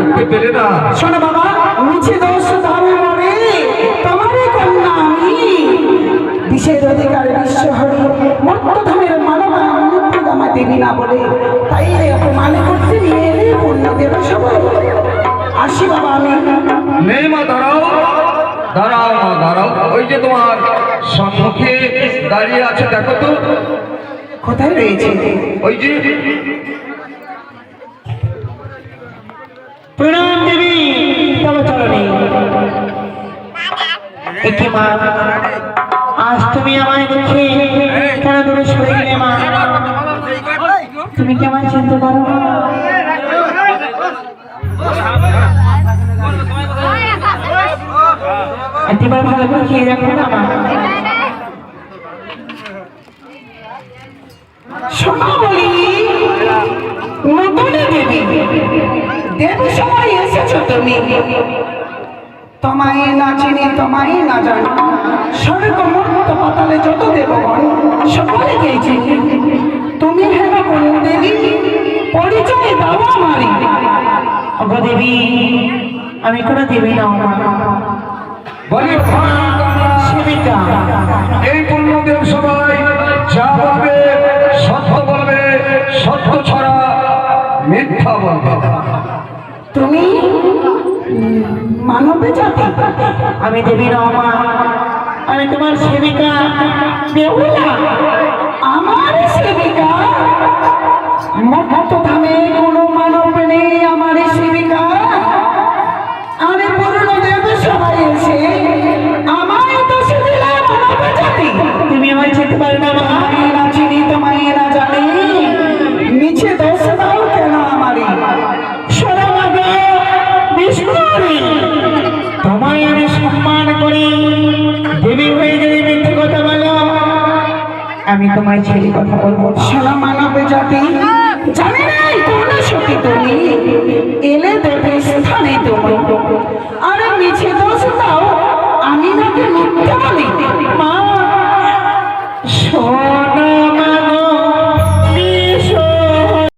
দেখতে পেলে না? শোনো বাবা, মিছে দোষ ধামে মরে তোমারই কন্যা আমি। বিশেষ অধিকারে বিশ্বহরি মর্তধামের মানবা মৃত্যু দামা দেবী না বলে তাই অপমান করতে নিয়ে এলে পূর্ণ দেব সবাই। আসি বাবা আমি। নেই মা, দাঁড়াও দাঁড়াও মা দাঁড়াও। ওই যে তোমার সম্মুখে দাঁড়িয়ে আছে, দেখো তো। কোথায় রয়েছে? ওই যে। প্রণাম দেবী। চলো চলো নেই একে মা, আজ তুমি আমায় দেখে কেন দূরে সরে গেলে মা? তুমি কি আমায় চিনতে পারো? এবার ভালো করে খেয়ে রাখো না মা। শোনো বলি, নতুন দেবী দেব সময় এসেছো তুমি। তোমায় না চিনি তোমায় না জানি, স্বর্গ মর্ত পাতালে যত দেবগণ সকলকে চিনি। তুমি হেন কোন দেবী, পরিচয় দাও আমারই। অগো দেবী, আমি কোনো দেবী না বলি সেবিকা। এই পূর্ণদেব সবাই যা বলবে সত্য বলবে, সত্য ছড়া মিথ্যা বলবে না। তুমি মানবে জাতি? আমি দেবী রমা, আমি তোমার সেবিকা বেহুলা। আমার সেবিকা? মর্তধামে কোনো মানব নেই আমার সেবিকা। আরে পূর্ণদেব সবাই এসে আমায় তো সেবিলা মানবে জাতি। তুমি আমায় চিনতে পারো না? আমি না চিনি তোমায় না জানি, মিছে দোষ দাও কেন আমারই? তোমায় আমি সম্মান করি, দেবী হয়ে যদি মিথ্যে কথা বলো আমি তোমায় ছেড়ে কথা বলবো। সোনা মানব জাতি জানি না